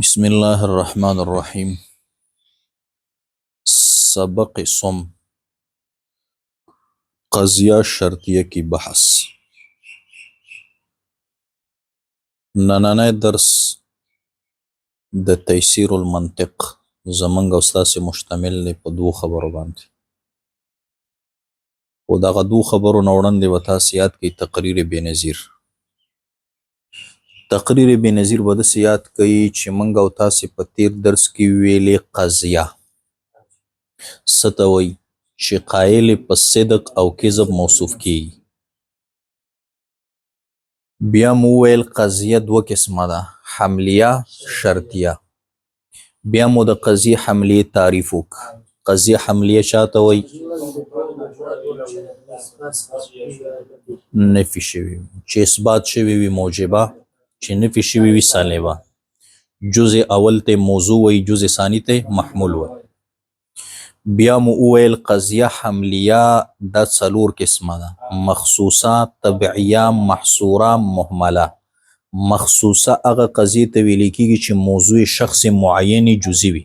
بسم الله الرحمن الرحیم. سبق صم قضیہ شرطیہ کی بحث. نننی درس د تیسیر المنطق زمنګ او ستاسې مشتمل دی په دوو خبرو باندې، خو دغه دوو خبرو نه وړاندې به تاسې یاد کړئ تقریر بېنظیر. تقریر بېنظیر به داسې یاد کړئ چې موږ او تاسې په تیر درس کې ویلې قضیه څه ته وایي چې قایل په صدق او کذب موصوف کیږي. بیا مو وویل قضیه دوه قسمه ده، حملیه شرطیه. بیا مو د قضیې حملیې تعریف وکړ. قضیه حملیه چاته وایي؟ نفي شوي چې اثبات شوي وي موجبه، چې نفي شوي وي سالبه. جزء اول ته موضوع وایي، جزء ثانی ته محمول وایي. بیا مو وویل قضیه حملیه دا څلور قسمه ده، مخصوصه، تبعیه، محصوره، مهمله. مخصوصه هغه قضیې ته ویل کیږي چې موضوع شخص معین جزئی وي.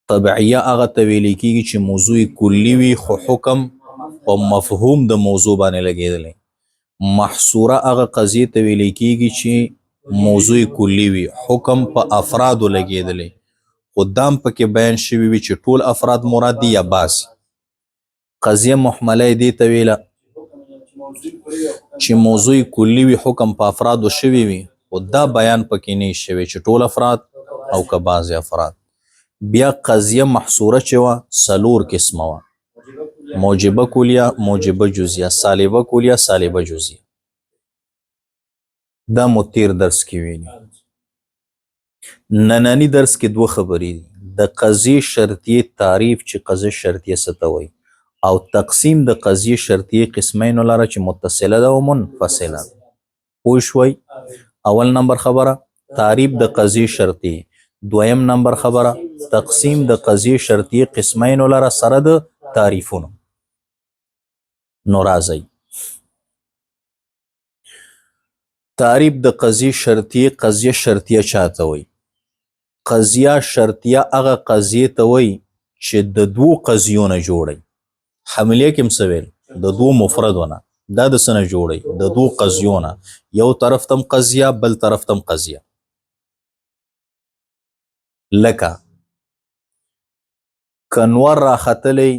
تبعیه هغه ته ویل کیږي چې موضوع کلی وي خو حکم او مفهوم د موضوع باندې لګیدلی. محصوره هغه قضیې ته ویل کیږي چې موضوع کلی وي، حکم په افرادو لګیدلی، خو دام پکې بیان شوي وي چې ټول افراد مراد دي یا بعض. قضیه محمله یې دې ته ویله چې موضوع کلی وي، حکم په افرادو شوي وي، خو دا بیان پکې نه شوی چې ټول افراد او که بعض افراد. بیا قضیه محصوره چې وه څلور قسمه وه، موجبه کلیه، موجبه جزیه، سالبه کلیه، سالبه جزیه. دا مو تیر درس کې ویلي. نننی درس کې دوه خبرې دي، د قضیې شرطیې تعریف چې قضیه شرطیه څه ته وایي، او تقسیم د قضیې شرطیې قسمینو لره چې متصله ده او منفصله ده. پوه شوئ؟ اول نمبر خبره تعریف د قضیې شرطیې، دویم نمبر خبره تقسیم د قضیې شرطیې قسمینو لره سره د تعریفونو. نو راځئ تعریف د قضیې شرطیې. قضیه شرطیه چاته وایي؟ قضیه شرطیه هغه قضیې ته وایي چې د دوو قضیو نه جوړی. حملیه کې هم څه ویل؟ د دوو مفردو نه. دا د څه نه جوړی؟ د دوو قضیو نه. یو طرف تم قضیه، بل طرف تم قضیه. لکه که نور راختلی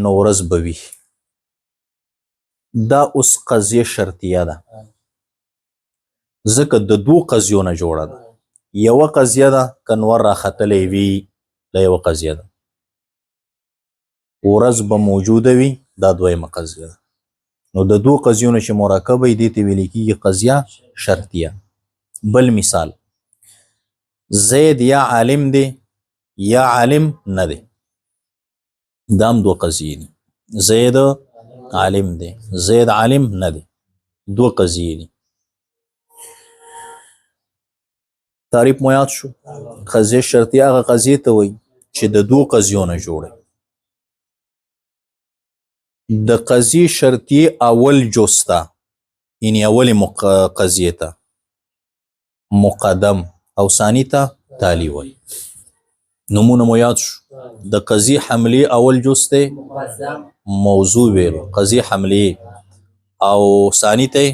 نو ورځ به وي، دا اوس قضیه شرطیه ده ځکه د دوو قضیو نه جوړه ده. یوه قضیه ده که نور راختلی وي، دا یوه قضیه ده. ورځ به موجوده وي، دا دویمه قضیه ده. نو د دوو قضیو نه چې مرکبه وي دې ته ویل کېږي قضیه شرطیه. بل مثال، زید یا عالم دی یا عالم نه دی، دا هم دوه قضیې دي. زید عالم دی، زید عالم نه دی، دوه قضیې دي. تعریف مو یاد شو؟ قضیه شرطیه هغه قضیې ته وایي چې د دوو قضیو نه جوړه. د قضیې شرطیې اول جز ته، یعنې اولې قضیې ته مقدم او ثاني ته تالي وایي. نمونه مو یاد شو؟ د قضیې حملیې اول جز ته موضوع ویلو، قضیې حملیې، او ثاني ته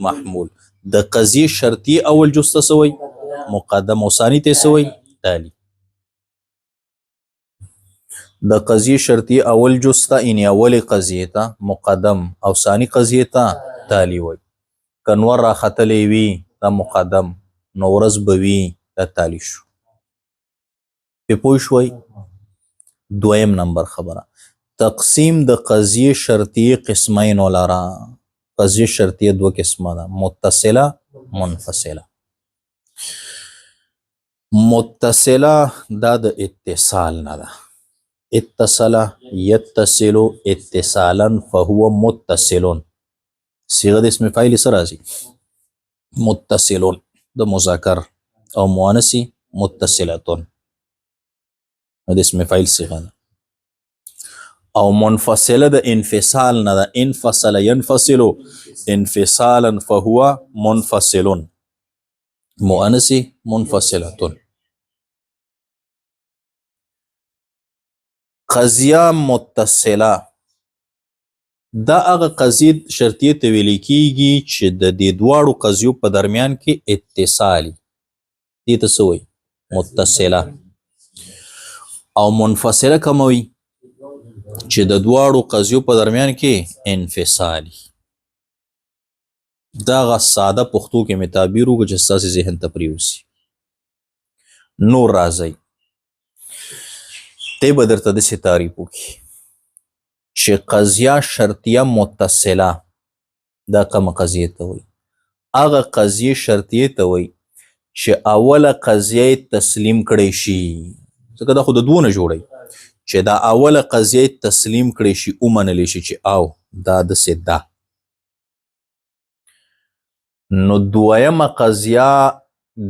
محمول. د قضیې شرطیې اول جز ته څه وایي؟ مقدم، او ثاني ته څه وایي؟ تالي. د قضیې شرطیې اول جز ته یعنې اولې قضیې ته مقدم او ثاني قضیې ته تالي وایي. که نور راختلی وي دا مقدم، نو ورځ به وي دا تالي شو. پې پوه شوئ؟ دویم نمبر خبره تقسیم د قضیې شرطیې قسمینو لره. قضیې شرطیه دوه قسمه ده، متصله، منفصله. متصله دا د اتصال نه ده. اتصل یتصل اتصالا فهو متصل. صيغه د اسم فاعل څه راځي؟ متصلون. د مذکر او مؤنث متصلتون، د اسم فاعل صيغه ده. او منفصله د انفصال نه ده. انفصل ينفصل انفصالا فهو منفصل. مؤنث منفصلتون. قضیه متصله دا هغه قضیې شرطیې ته ویل کیږي چې د دې دواړو قضیو په درمیان کې اتصالي دې ته څه وایي متصله او منفصله کومه وي چې د دواړو قضیو په درمیان کې انفصالي. دا هغه ساده پښتو کې مې تعبیر وکړو چې ستاسې ذهن ته پرېوځي. نور راځئ دی به درته داسې تعریف وکړي چې قضیه شرطیه متصله دا کومه قضیې ته وایي. هغه قضیې شرطیې ته وایي چې اوله قضیه تسلیم کړی شي، ځکه دا خو د دوه نه جوړی چې دا اوله قضیه تسلیم کړی شي ومنلی شي چې او دا داسې ده، نو دویمه قضیه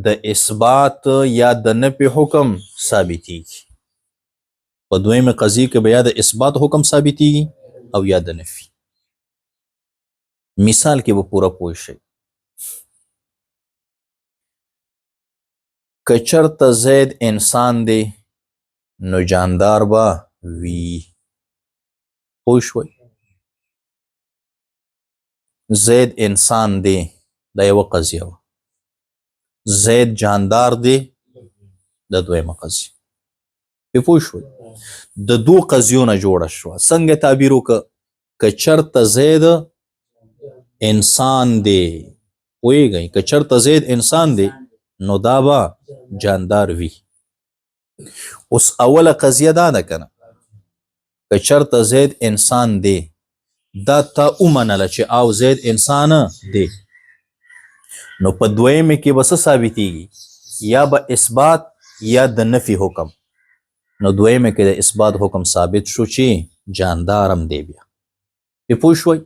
د اثبات یا د نفي حکم ثابتیږي. په دویمه قضیه کې به یا د اثبات حکم ثابتیږي او یا د نفي. مثال کې به پوره پوه شئ. که چرته زید انسان دی نو جاندار به وي. پوه شوئ؟ زید انسان دی دا یوه قضیه وه. زید جاندار دی د دویمه قضیه. پې پوه شوئ؟ د دو قضیو نه جوړه شوه. څنګه تعبیر وکړه؟ که چرته زید انسان دی، پوهېږئ، که چرته زید انسان دی نو دا به جاندار وي. اوس اوله قضیه دا ده که نه، که چرته زید انسان دی دا تا ومنله چې او زید انسان دی، نو په دویمه کې به څه ثابتېږي؟ یا به اثبات یا د نفي حکم. نو دویمه کې د اثبات حکم ثابت شو چې جاندارم دی. بیا پې پوه شوئ؟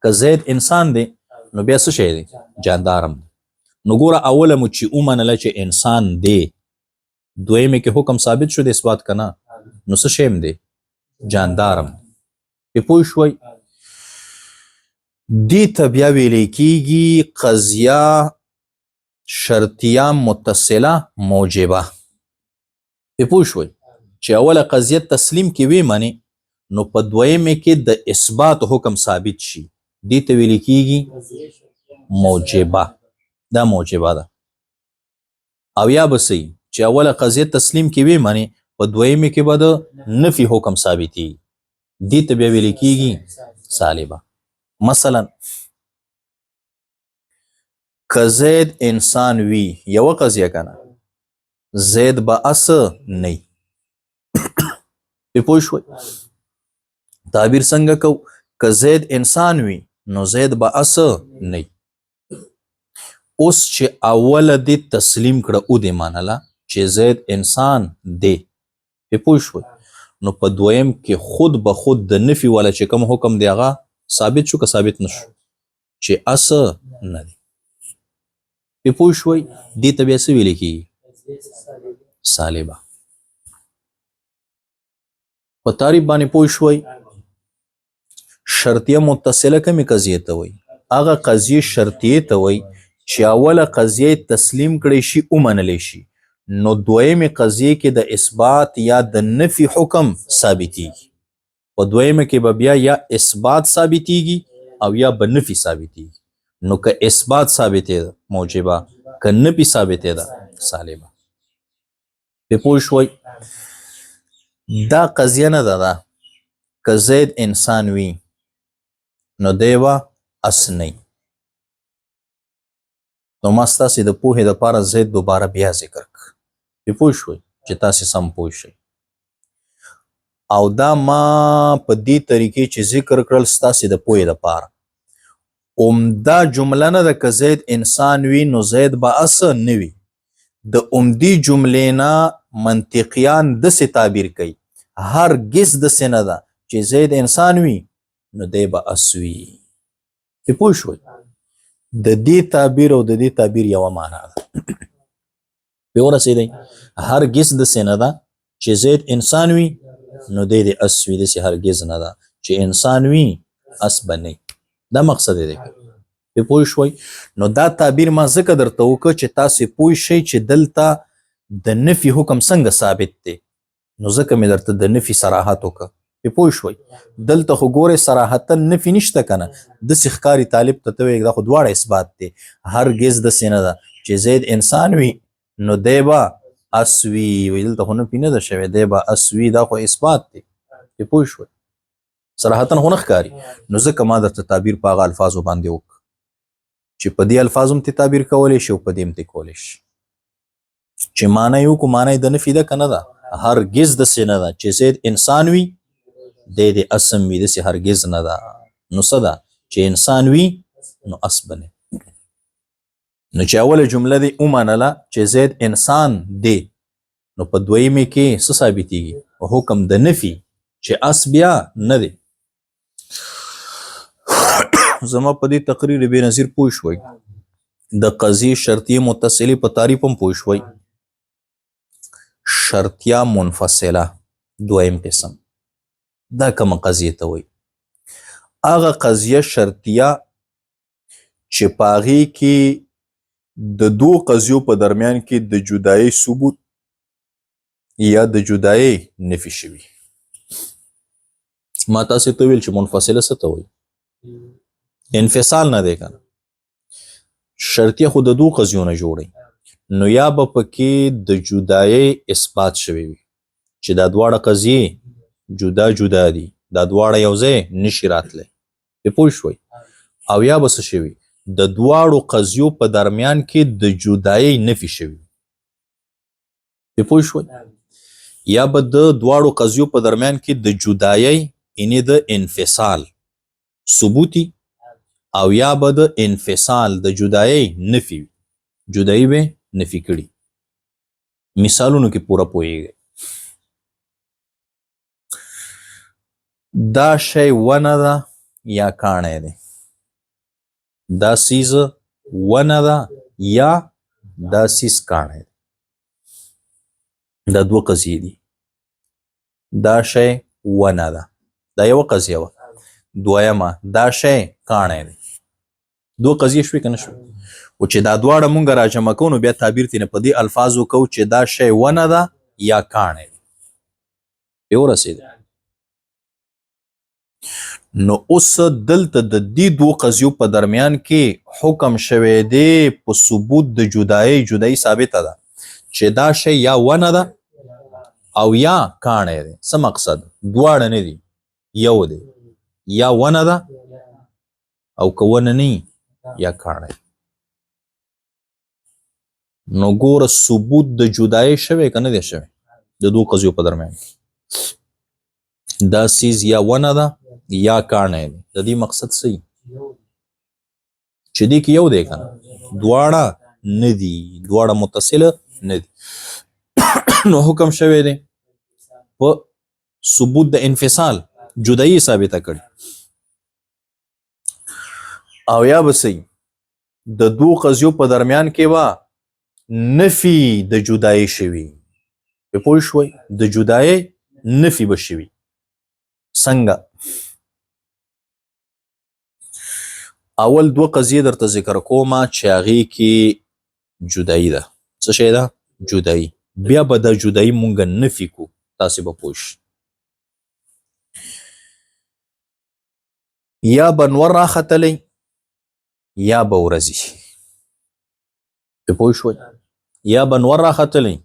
که زید انسان دی نو بیا څه شی دی؟ جاندارم دی. نو ګوره اوله مو چې ومنله چې انسان دی، دویمه کې حکم ثابت شو د اثبات که نه، نو څه شی دی؟ جاندارم دی. پې پوه شوئ؟ دې ته بیا ویلی کیږي قضیه شرطیه متصله موجبه. پې پوه شوئ؟ چې اوله قضیه تسلیم کې وی منې نو په دویمه کې د اثبات حکم ثابت شي، دې ته ویل کیږي موجبه. دا موجبه ده. او یا به څه چې اوله قضیه تسلیم کې وی منې په دویمه کې به د نفي حکم ثابتېږي، دې ته بیا ویل کیږي سالبه. مثلا که زید انسان وي، یوه قضیه که نه، زید به اس نه. پې پوه شوئ؟ تعبیر څنګه کو؟ که زید انسان وي نو زید به اس نه. اوس چې اوله دې تسلیم کړه او دې منله چې زید انسان دی، پې پوه شوئ؟ نو په دویم کې خود به خود د نفي والا چې کوم حکم دی هغه ثابت شو که ثابت نشو؟ چې اس نه دی. پې پوه شوئ؟ دې ته بیا څه ویلی کېږي؟ سالبه. په تعریف باندې پوه شوئ؟ شرطیه متصله کومې قضیې ته وایي؟ هغه قضیې شرطیې ته وایي چې اوله قضیه تسلیم کړی شي ومنلی شي، نو دویمې قضیې کې د اثبات یا د نفي حکم ثابتېږي. په دویمه کې به بیا یا اثبات ثابتېږي او یا به نفي ثابتېږي. نو که اثبات ثابتې ده موجبه، که نفي ثابتې ده سالبه. پې پوه شوئ؟ دا قضیه نه ده. که زید انسان وي نو دی به اس نه. نو ما ستاسې د پوهې دپاره زید دوباره بیا ذکر کړ. پې پوه شوئ؟ چې تاسې سم پوه شئ. او دا ما په دې طریقې چې ذکر کړل ستاسې د پوهې دپاره. عمده جمله نه ده که زید انسان وي نو زید به اس نه وي. د عمدي جملې نه منطقیان داسې تعبیر کوي هرګز داسې نه ده چې زید انسان وي نو دی به اس وي. پې پوه شوئ؟ د دې تعبیر او د دې تعبیر یوه معنا ده. پې ورسېدئ؟ هرګز داسې نه ده چې زید انسان وي نو دی د اس وي. داسې هرګز نه ده چې انسان وي اس به نه. دا مقصد دی. په پوه شوي. نو دا تعبیر ما ځکه درته وکړه چې تاسې پوه شئ چې دلته د نفي حکم څنګه ثابت دی. نو ځکه مې درته د نفي صراحت وکړه. په پوه شوي. دلته خو ګورې صراحتا نفي نشته که نه. داسې ښکاري طالب ته ته وایې دا خو دواړه اثبات دی. هرګز داسې نه ده چې زید انسان وي نو دی به اس وي. وایي دلته خو نفي نه ده شوی، دی به اس وي، دا خو اثبات دی. په پوه شوي. صراحتا خو نه ښکاري. نو ځکه ما درته تعبیر په هغه الفاظو باندې وکړه چې په دې الفاظو هم ته تعبیر کولی شي او په دې هم ته کولی شي. چې معنی یې وکړو معنی د نفي ده که نه ده؟ هرګز داسې نه ده چې زید انسان وي دی د اسم وي، داسې هرګز نه ده. نو څه ده چې انسان وي نو اس بنه. نو چې اوله جمله دې ومنله چې زید انسان دی، نو په دویمې کې څه ثابتېږي؟ حکم د نفي چې اس بیا نه دی. زما په دې تقریر بې نظیر پوه شوئ. د قضیې شرطیه متصلې په تعریف هم پوه شوئ. شرطیه منفصله دویم قسم، دا کومه قضیې ته وایي؟ هغه قضیه شرطیه چې په هغې کې د دو قضیو په درمیان کې د جدایۍ ثبوت یا د جدایۍ نفي شوي. ما تاسې ته ویل چې منفصله څه ته وایي؟ انفصال نه دی که نه. شرطیه خو د دو قضیو نه جوړی، نو یا به پکې د جدایۍ اثبات شوی وي چې دا دواړه قضیې جدا جدا دي، دا دواړه یو ځای نشي راتلی. پوه شوئ. او یا به څه شوي؟ د دواړو قضیو په درمیان کې د جدایۍ نفي شوي. پوه شوئ. یا به د دواړو قضیو په درمیان کې د جدایۍ یعنې د انفصال ثبوتي، او یا به د انفصال د جدایۍ نفي وي. جدایي به نفي کړي. مثالونو کې پوره پوهیږئ. دا شی ونه ده یا کاڼی دی. دا سیز ونه ده یا دا سیز کاڼی دی. دا دوه قضیې دي. دا شی ونه ده، دا یوه قضیه وه. دویمه دا شی کاڼی دی. دوه قضیې شوې که نه شوې؟ او چې دا دواړه مونږ راجمع کوو نو بیا تعبیر ترې په دې الفاظو کوو چې دا شی ونه ده یا کاڼی دی. پرې ورسېدی. نو اوس دلته د دې دوه قضیو په درمیان کې حکم شوی دی په ثبوت د جدایۍ. جدایي ثابته ده چې دا شی یا ونه ده او یا کاڼی دی. څه مقصد؟ دواړه نه دي، یو دی. یا ونه ده او که ونه نه یا کاڼی. نو ګوره ثبوت د جدایۍ شوی که نه دی شوی د دوه قضیو په درمیان کې؟ دا سیز یا ونه ده یا کاڼی دی. د دې مقصد څه وي؟ چې دې کې یو دی که نه، دواړه نه دي، دواړه متصله نه دي. نو حکم شوی دی په ثبوت د انفصال، جدایي ثابته کړي. او یا به څه د دوه قضیو په درمیان کې به نفي د جدایي شوي. پوه شوئ. د جدایي نفي به شوي. څنګه؟ اول دوه قضیې درته ذکر کومه چې هغې کې جدایي ده. څه شی ده؟ جدایي. بیا به دا جدایي مونږ نفي کو. تاسې به پوه شئ. یا به نور راختلی یا به ورځي. پوه شوئ. یا به نور راختلی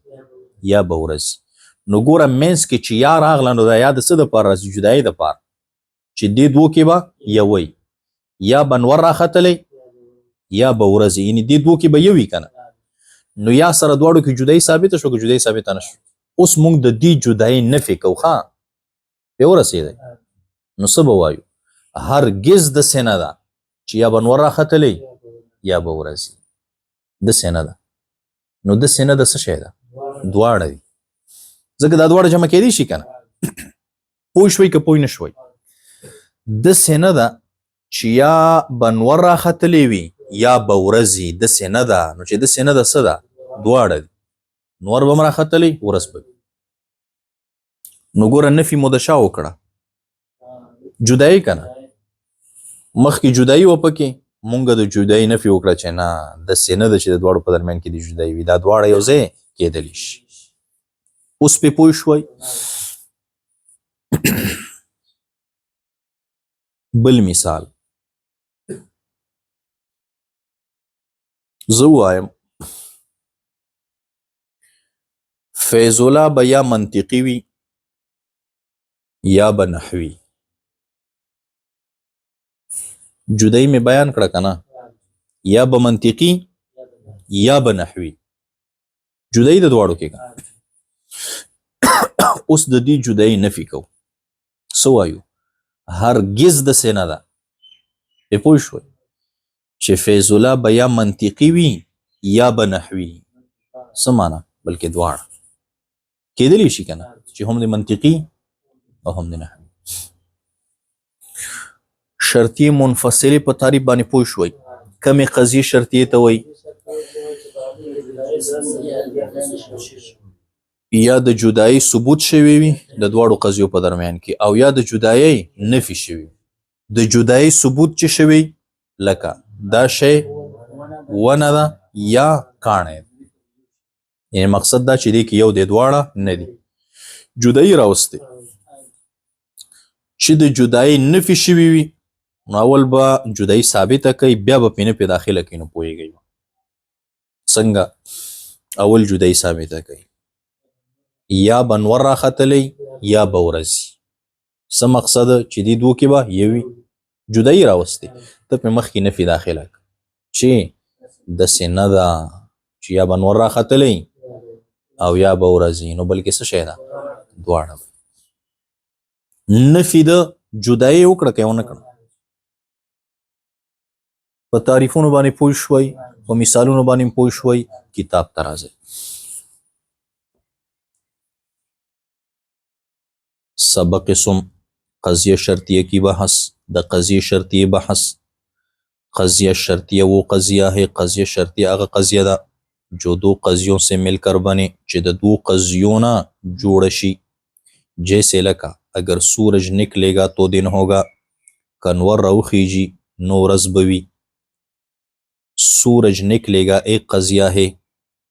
یا به ورځي. نو ګوره منځ کې چې یا راغله نو دا یا د څه دپاره راځي؟ جدایي دپاره. چې دې دوو کې به یوی. یا به نور راختلی یا به ورځي، یعنې دې دوو کې به یو وي که نه. نو یا سره دواړو کې جدایي ثابته شو که جدایي ثابته نه شو؟ اوس مونږ د دې جدایي نفي کوو. ښه پرې ورسېدی. نو څه به وایو؟ هرګز داسې نه ده چې یا به نور راختلی یا به ورځي. داسې نه ده. نو داسې نه ده څه شی ده؟ دواړه دي. ځکه دا دواړه جمع کېدی شي که نه. پوه شوئ که پوه نه شوئ؟ داسې نه ده چې یا به نور راختلی وي یا به ورځي. داسې نه ده. نو چې داسې نه ده څه ده؟ دواړه دي. نور به هم راختلی، ورځ به وي. نو ګوره نفي مو د شا وکړه؟ جدایي که نه. مخکې جدایي وه پکې مونږ د جدایي نفي وکړه چې نه داسې نه ده چې د دواړو په درمیان کې د جدایي وي دا دواړه یو ځای کېدلی شي اوس پې پوه شوئ بل مثال زه وایم فیض الله به یا منطقي وي یا به نحوي جدایي مې بیان کړه که نه یا به منطقي یا به نحوي جدایي د دواړو کې که اوس د دې جدایي نفي کوو څه وایو هرګز داسې نه ده پې پوه شوئ چې فیض الله به یا منطقي وي یا به نحوي څه معنا بلکې دواړه کېدلی شي که نه چې هم د منطقي او هم د نحوي شرطیې منفصلې په تعریف باندې پوه شوئ کمې قضیې شرطیې ته وایي یا د جدایي ثبوت شوی وي د دواړو قضیو په درمیان کې او یا د جدایي نفي شوی د جدایي ثبوت چې شوی لکه دا شی ونه ده یا کاڼی یعنی مقصد دا چې دی کې یو د دواړه نه دي جدایي راوستې چې د جدایي نفي شوی وي نو اول به جدایي ثابته کوي بیا به پې نفي داخله کوي نو پوهېږئ څنګه اول جدایي ثابته کوي یا به نور راختلی یا به ورځي څه مقصد چې دې دوو کې به یوي جدایي راوستې ته پې مخکې نفي داخله کړه چې داسې نه ده چې یا به نور راختلی او یا به ورځي نو بلکې څه شی ده دواړه نفي د جدایي وکړه که یې ونه کړه په تعریفونو باندې پوه شوئ په مثالونو باندې پوه شوئ کتاب ته راځئ سبق اسم قضیه شرطیه کی بحث د قضیه شرطیه بحث قضیه شرطیه वो قضیه है قضیه شرطیه هغه قضیه ده जो दो قضیوں سے مل کر بنے چې د دو قضیوں نه جوړ شي جیسے لکه اگر سورج نکلے گا تو دن ہوگا کنور روخیجی نو ورځ به وي सूरज निकलेगा एक कजिया है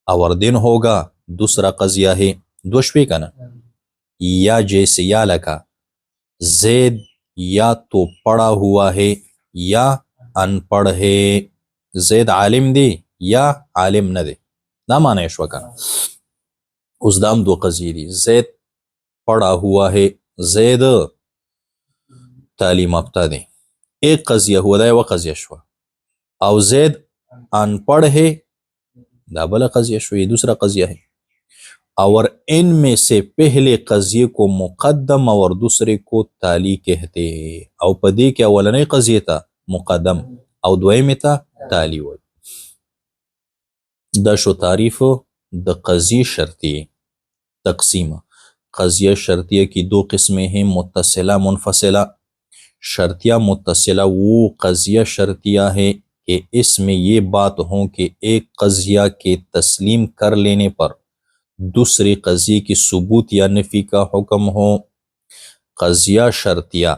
और दिन होगा दूसरा कजिया है दो शवे का ना या जैसे या लका जैद या तो पढ़ा हुआ है या अनपढ़ है जैद आलिम दे या आलिम न दे ना माना यशवा का उस दाम दो कजिए दी जैद पढ़ा हुआ है जैद तालीम याफ्ता दे एक कजिया हुआ है वह कजिया शवा और जैद अनपढ़ है दाबला कजिया शो ये दूसरा कजिया है और इनमें से पहले कजिए को मुकद्दम और दूसरे को ताली कहते हैं और पदे के अवलने कजिए था मुकद्दम और द्वय में था ताली वल दशो तारीफ द कजिए शर्तिये तकसीम कजिया शर्तिया की दो किस्में हैं मुत्तसिला मुनफसिला शर्तिया मुत्तसिला वो कजिया शर्तिया है कि इसमें ये बात हो कि एक कजिया के तस्लीम कर लेने पर दूसरे कजिए की सबूत या नफी का हुक्म हो कजिया शर्तिया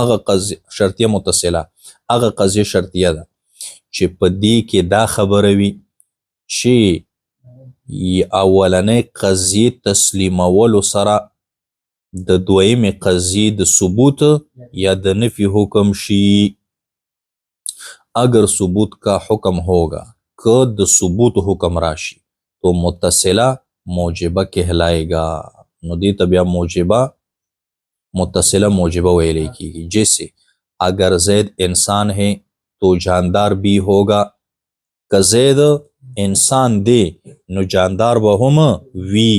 अगर शर्तिया मुतसिला अगर कजिया शर्तिया दा چې په دې کې دا خبره وي چې اولنې قضیې تسلیمولو سره د دویمې قضیې د ثبوت یا د نفي حکم شي अगर सबूत का हुक्म होगा क द सबूत हुक्म राशि तो मुत्तसिला मोजिबा कहलाएगा नो दी तबिया मोजिबा मुत्तसिला मोजिबा वेले की जैसे अगर जैद इंसान है तो जानदार भी होगा क जैद इंसान दे नो जानदार बहुम वी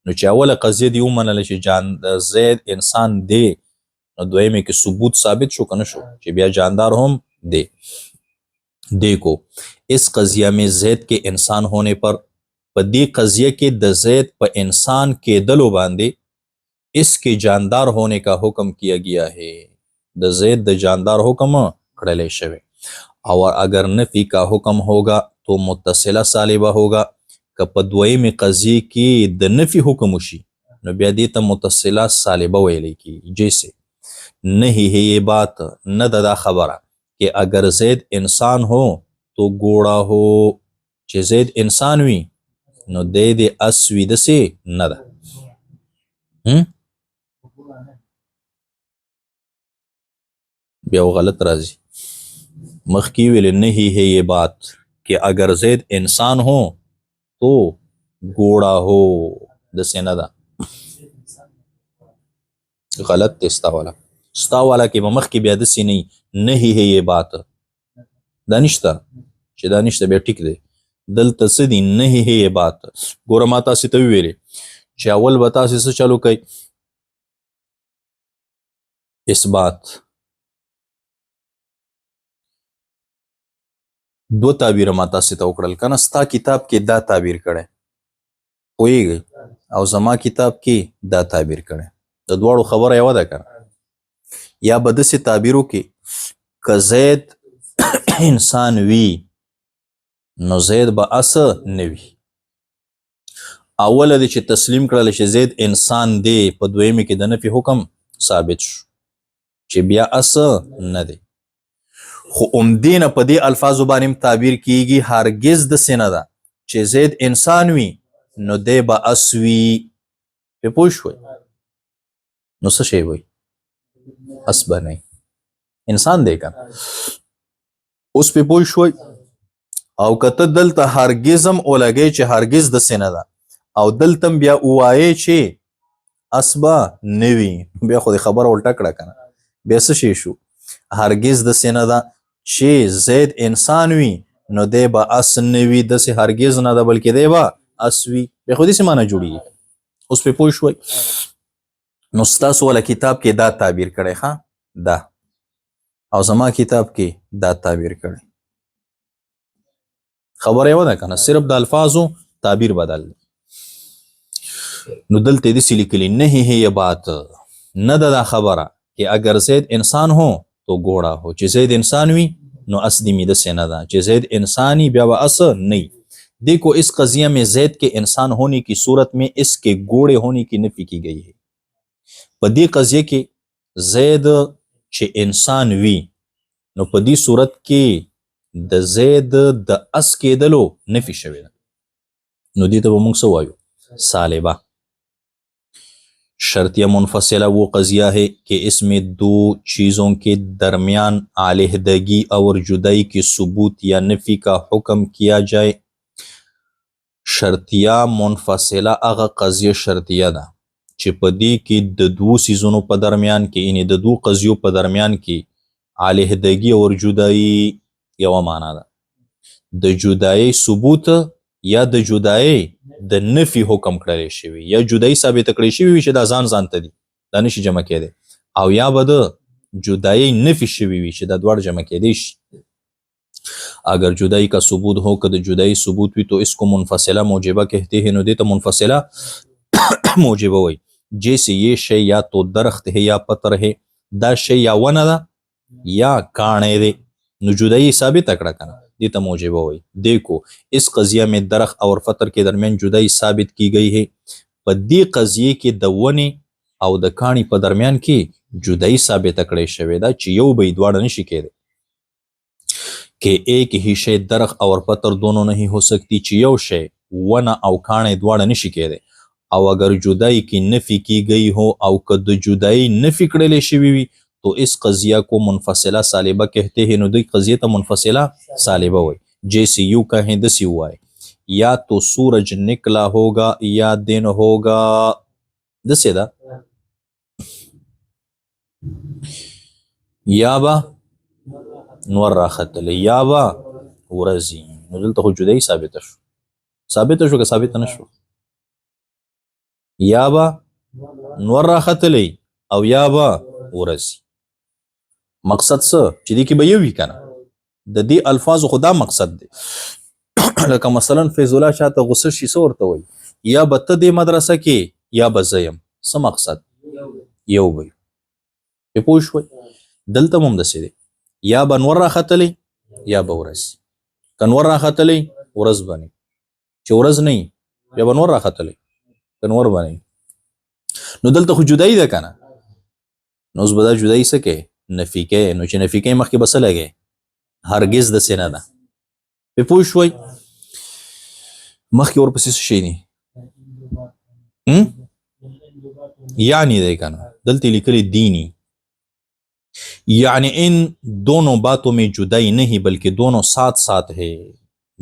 नो चावल कज़ियत यूं मनल कि जैद इंसान दे नो दोए में कि सबूत साबित शो कन शो कि बिया जानदार हम दे देखो इस कजिया में जैद के इंसान होने पर पदी कजिया के द जैद प इंसान के दलो बांधे इसके जानदार होने का हुक्म किया गया है द जैद द जानदार हुक्म खड़ले शवे और अगर नफी का हुक्म होगा तो मुत्तसिला सालिबा होगा कपदवई में कजी की द नफी हुक्म उशी नबियादी त मुत्तसिला सालिबा वेले की जैसे नहीं है ये बात न ददा खबरा कि अगर زید انسان हो तो घोड़ा हो. چې زید انسان وي نو دی د اس وي داسې نه ده. بیا غلط راځي. مخکې ویل نہیں ہے یہ بات کہ اگر زید انسان हो तो घोड़ा हो داسې نه ده. غلط دی ستا والا. ستا والا کې به مخکې بیا داسې نہیں ہے یہ بات دا نشته. چې دا نشته بیا ټیک دی. دلته څه دي نہیں ہے یہ بات. ګوره ما تاسې ته وویلې چې اول به تاسې څه چلو کوئ اثبات. دو تعبیر ما تاسې ته وکړل که نه. ستا کتاب کې دا تعبیر کړی پوهېږئ او زما کتاب کې دا تعبیر کړی. د دواړو خبره یوه ده که نه. یا به داسې تعبیر وکړي که زید انسان وي نو زید به اس نه وي. اوله دی چې تسلیم کړل چې زید انسان دی په دویمه کې د نفي حکم ثابت شو چې بیا اس نه دی. خو عمدې نه په دې الفاظو باندې تعبیر کیږي هرگز داسې نه ده چې زید انسان وي نو دی به اس وي. پې پوه شوئ نو څه شی وي اس به نه انسان دی که اوس پې پوه شوئ. او که ته دلته هرګز هم ولګئ چې هرګز داسې نه ده او دلته بیا ووایې چې اس به نه وي بیا خو دې خبره الټه کړه که نه. بیا څه شی شو هرګز داسې نه ده چې زید انسان وي نو دی به اس نه وي. داسې هرګز نه ده بلکې دی به اس وي. بیا خو داسې معنی جوړېږي. اوس پې پوه شوئ. نو ستاسو والا کتاب کې دا تعبیر کړی ښه دا او زما کتاب کې دا تعبیر کړی. خبره یوه ده که نه صرف د الفاظو تعبیر بدل دی. نو دلته داسې لیکلي نہیں ہے یہ بات نه ده دا خبره कि अगर زید انسان हो तो घोड़ा हो. چې زید انسان وي نو اس دی می داسې نه ده چې زید انسانی بیا به اس नहीं. देखो इस कजिया में زید के इंसान होने की सूरत में इसके घोड़े होने की नफी की गई है. په دې قضیه کې زید چې انسان وي نو په دې صورت کې د زید د اس کېدلو نفي شوې ده. نو دې ته به موږ څه وایو سالبه. شرطیہ منفصلہ وہ قضیہ ہے کہ اس میں دو چیزوں کے درمیان علیحدگی اور جدائی کی ثبوت یا نفی کا حکم کیا جائے. شرطیہ منفصلہ هغه قضیه شرطیه ده چې په دې کې د دوو سیزونو په درمیان کې یعنی د دوو قضیو په درمیان کې علیحدگی اور جدائی یوه معنا ده. د جدائی ثبوت یا د جدائی د نفي حکم کړی شوی یا جدائی ثابته کړی شوی وي چې دا ځان ځان ته دي دا نشي جمع کېدی او یا به د جدائی نفي شوی وي چې دا دواړه جمع کېدی شي. اگر جدائی کا ثبوت हो کہ جدائی ثبوت بھی تو اس کو منفصلہ موجبہ کہتے ہیں. نو دیتا منفصلہ موجبہ وی جیسے یہ شے یا تو درخت ہے یا پتر ہے دا شے یا ونه ده یا کانے دے نو جدائی ثابت کړه کنه دیتا موجبہ وی. دیکھو اس قضیہ میں درخت اور پتر کے درمیان جدائی ثابت کی گئی ہے. په دې قضیه کې د ونې او د کاڼي په درمیان کې جدائی ثابت کړی شوی ده چې یو به یې دواړه نشي کېدی. کہ ایک ہی شے درخت اور پتر دونوں نہیں ہو سکتی چې یو شے ونه او کاڼی دواړه نشي کېدی. او اگر جدائی کی نفی کی گئی ہو او که د جدائی نفی کړلی شوی وي تو اس قضیہ کو منفصلہ سالبہ کہتے ہیں. نو دی قضیہ ته منفصلہ سالبہ وای. جیسے یوں کہیں دسی ہوا ہے یا تو سورج نکلا ہوگا یا دن ہوگا دسی دا یا با نور راختلی یا با ورزی. نو دلته خو جدائی ثابته شو که ثابته نشو. یا با نور راختلی او یا با ورزی. مقصد څه چې دې کې به یو وي که نه د دې الفاظو خو دا مقصد دی. لکه مثلا فیض الله شاته غصه شي څه ورته وایي یا به ته دې مدرسه کې یا به زه یم. څه مقصد یو به پې پوه شوئ. دلته هم همداسې دی یا به نور راختلی یا به ورځ. که نور راختلی ورځ به نه چې ورځ نه بیا به نور راختلی که نور به نه. نو دلته خو جدایي ده که نه. نو اوس به دا جدایي څه کوې نفي کوې. نو چې نفي کوې مخکې به څه لګې هرگز داسې نه ده. په پوه شوئ مخکې ورپسې څه شی دي یعنی دی که نه دلته لیکلي دینی یعنی ان دونوں باتوں میں جدائی نہیں بلکہ دونوں ساتھ ساتھ ہے.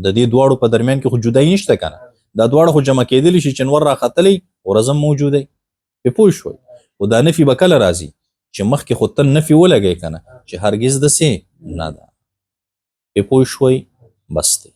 د دې دواړو په درمیان کې خو جدائی نشته که نه دا دواړه خو جمع کېدلی شي چې نور راختلی ورځ هم موجود دی. په پوه شوئ خو دا نفي به کله راځي چې مخکې خو ته نفي ولګئ که نه چې هرګز داسې نه ده. په پوه شوئ بس دی.